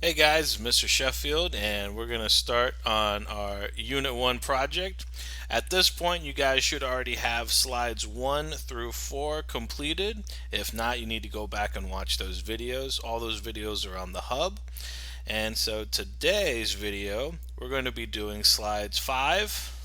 Hey guys, Mr. Sheffield, and we're going to start on our Unit 1 project. At this point, you guys should already have slides 1 through 4 completed. If not, you need to go back and watch those videos. All those videos are on the hub. And so today's video, we're going to be doing slides 5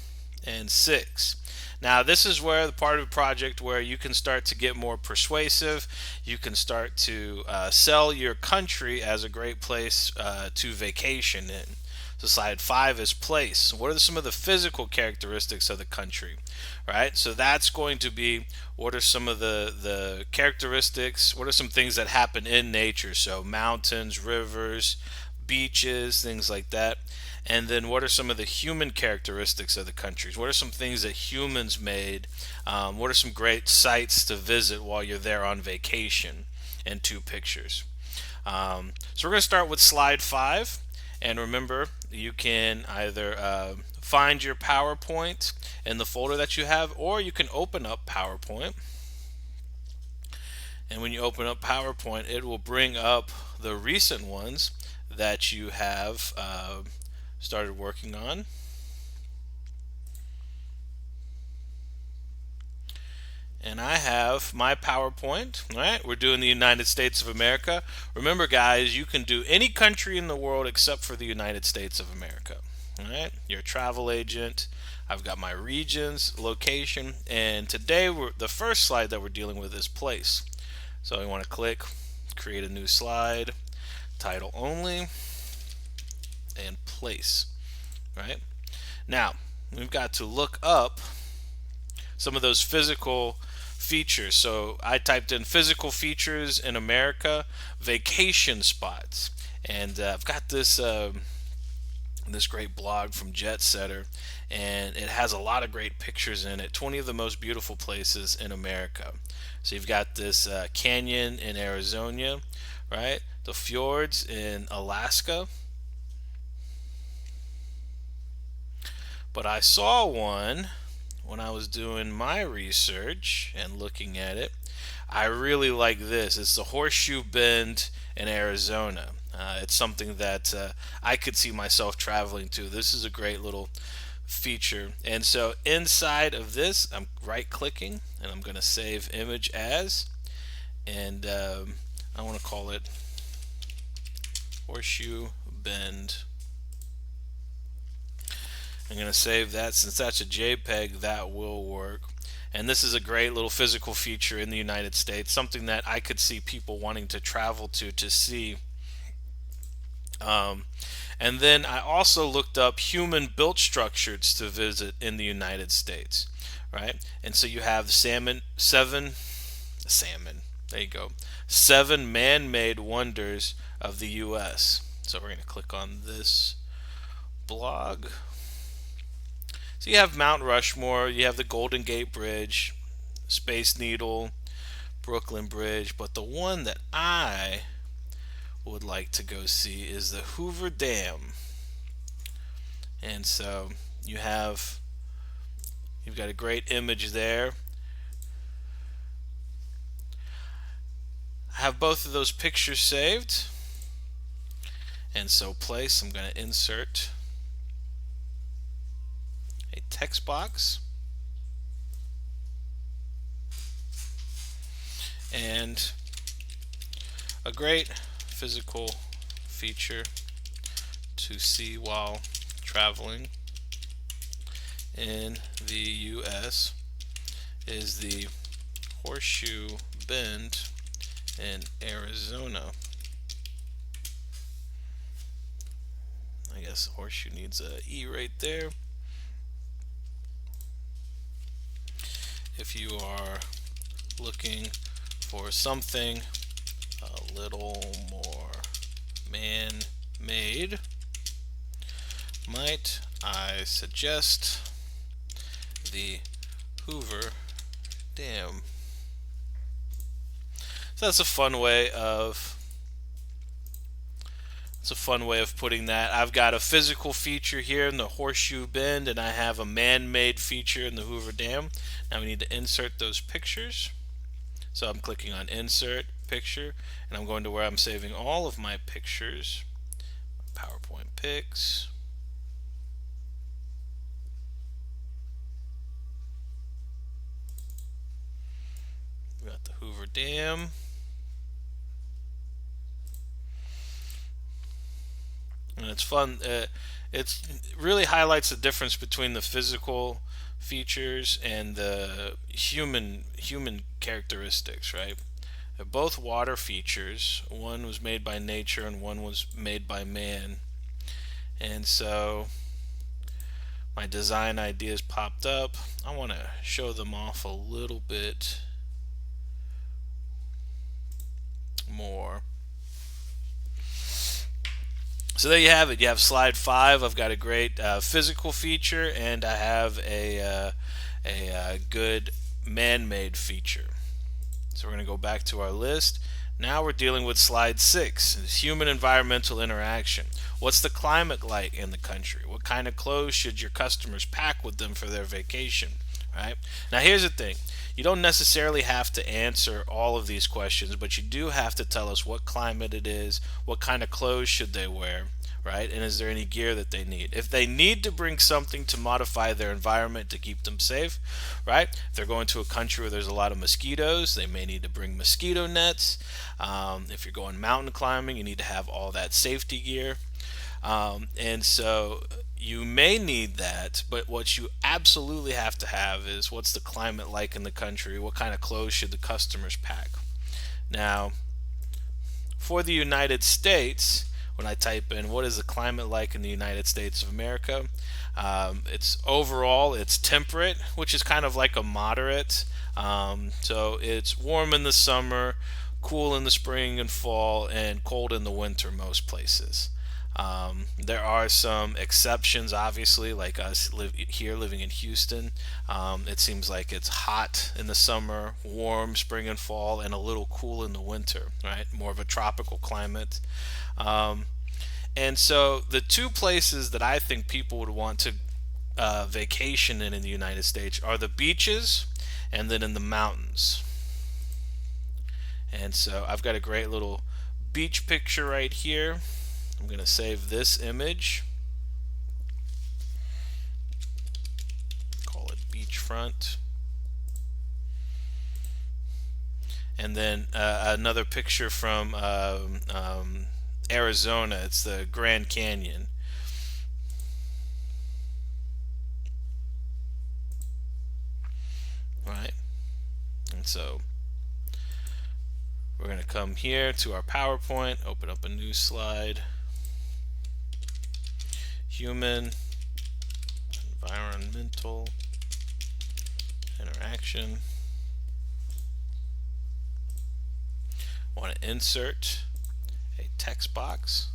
and 6. Now, this is where the part of the project where you can start to get more persuasive. You can start to sell your country as a great place to vacation in. So, slide 5 is place. What are some of the physical characteristics of the country? Right? So, that's going to be what are some of the characteristics, what are some things that happen in nature? So, mountains, rivers, beaches, things like that. And then what are some of the human characteristics of the countries? What are some things that humans made? What are some great sites to visit while you're there on vacation? And two pictures. So we're going to start with slide 5. And remember, you can either find your PowerPoint in the folder that you have, or you can open up PowerPoint. And when you open up PowerPoint, it will bring up the recent ones that you have started working on. And I have my PowerPoint. All right, we're doing the United States of America. Remember, guys, you can do any country in the world except for the United States of America. All right, you're a travel agent. I've got my regions, location, and today the first slide that we're dealing with is place. So we want to click, create a new slide, title only, and place. Right now, we've got to look up some of those physical features. So I typed in physical features in America, vacation spots, and I've got this great blog from Jet Setter, and it has a lot of great pictures in it. 20 of the most beautiful places in America. So you've got this canyon in Arizona, right? The fjords in Alaska. But I saw one when I was doing my research and looking at it. I really like this. It's the Horseshoe Bend in Arizona. It's something that I could see myself traveling to. This is a great little feature. And so inside of this, I'm right clicking and I'm going to save image as. And I want to call it Horseshoe Bend. I'm going to save that. Since that's a JPEG, that will work. And this is a great little physical feature in the United States, something that I could see people wanting to travel to see. And then I also looked up human built structures to visit in the United States, right? And so you have salmon, there you go, 7 man-made wonders of the U.S. So we're going to click on this blog. So you have Mount Rushmore, you have the Golden Gate Bridge, Space Needle, Brooklyn Bridge, but the one that I would like to go see is the Hoover Dam. And so you've got a great image there. I have both of those pictures saved. And so place, I'm going to insert a text box. And a great physical feature to see while traveling in the US is the Horseshoe Bend in Arizona. I guess horseshoe needs a E right there. If you are looking for something a little more man-made, might I suggest the Hoover Dam. So that's a fun way of putting that. I've got a physical feature here in the Horseshoe Bend, and I have a man-made feature in the Hoover Dam. Now we need to insert those pictures. So I'm clicking on Insert Picture, and I'm going to where I'm saving all of my pictures. PowerPoint pics. We got the Hoover Dam. And it's fun. It really highlights the difference between the physical features and the human characteristics, right? They're both water features. One was made by nature and one was made by man. And so my design ideas popped up. I want to show them off a little bit more. So there you have it. You have slide 5. I've got a great physical feature, and I have a good man-made feature. So we're going to go back to our list. Now we're dealing with slide 6, human environmental interaction. What's the climate like in the country? What kind of clothes should your customers pack with them for their vacation? Right? Now here's the thing. You don't necessarily have to answer all of these questions, but you do have to tell us what climate it is, what kind of clothes should they wear, right? And is there any gear that they need? If they need to bring something to modify their environment to keep them safe, right? If they're going to a country where there's a lot of mosquitoes, they may need to bring mosquito nets. If you're going mountain climbing, you need to have all that safety gear. And so you may need that, but what you absolutely have to have is what's the climate like in the country? What kind of clothes should the customers pack? Now, for the United States, when I type in what is the climate like in the United States of America, it's temperate, which is kind of like a moderate. So it's warm in the summer, cool in the spring and fall, and cold in the winter most places. There are some exceptions, obviously, like us living in Houston. It seems like it's hot in the summer, warm spring and fall, and a little cool in the winter, right? More of a tropical climate. And so the two places that I think people would want to vacation in the United States are the beaches and then in the mountains. And so I've got a great little beach picture right here. I'm going to save this image, call it beachfront, and then another picture from Arizona. It's the Grand Canyon. Right, and so we're going to come here to our PowerPoint, open up a new slide. Human environmental interaction. I want to insert a text box.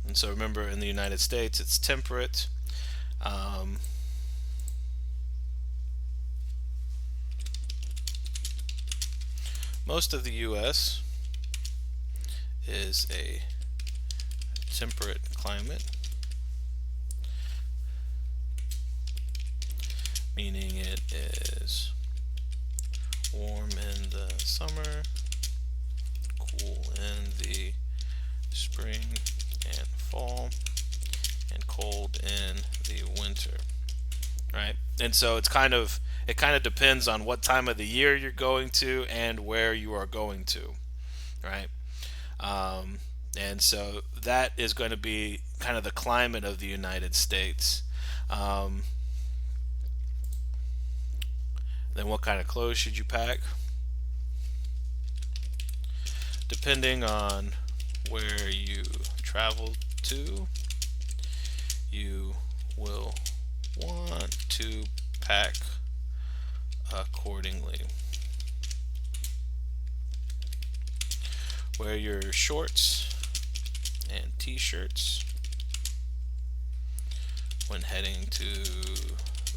And so remember, in the United States, it's temperate. Most of the U.S. is a temperate climate, meaning it is warm in the summer, cool in the spring and fall, and cold in the winter. Right? And so it kind of depends on what time of the year you're going to and where you are going to, right? And so that is going to be kind of the climate of the United States. Then what kind of clothes should you pack? Depending on where you travel to, you will want to pack accordingly. Wear your shorts and t-shirts when heading to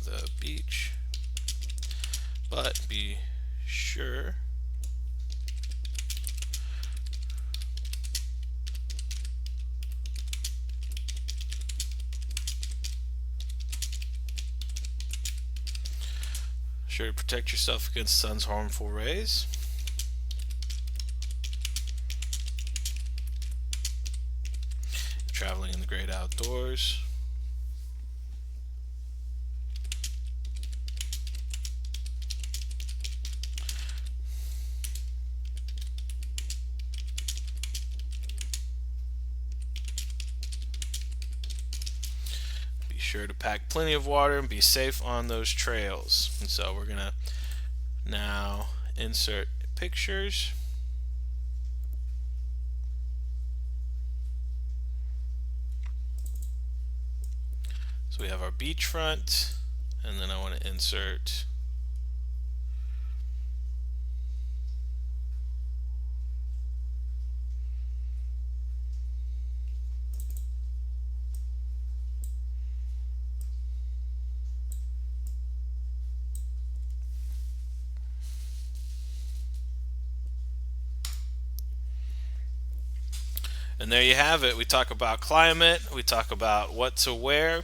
the beach, but be sure to protect yourself against the sun's harmful rays. outdoors. Be sure to pack plenty of water and be safe on those trails. And so we're gonna now insert pictures. So we have our beachfront, and then I want to insert and there you have it. We talk about climate, we talk about what to wear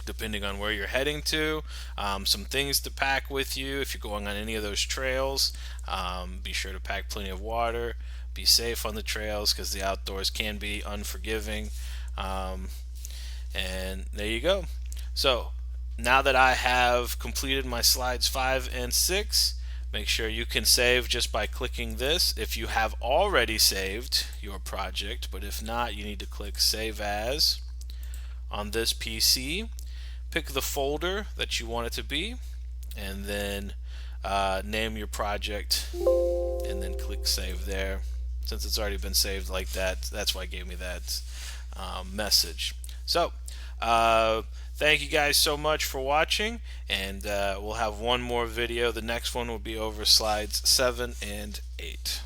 depending on where you're heading to, some things to pack with you if you're going on any of those trails. Be sure to pack plenty of water, be safe on the trails because the outdoors can be unforgiving. And there you go. So now that I have completed my slides 5 and 6, make sure you can save just by clicking this if you have already saved your project, but if not, you need to click Save As on this PC. Pick the folder that you want it to be, and then name your project, and then click Save there. Since it's already been saved like that, that's why it gave me that message. So thank you guys so much for watching, and we'll have one more video. The next one will be over slides 7 and 8.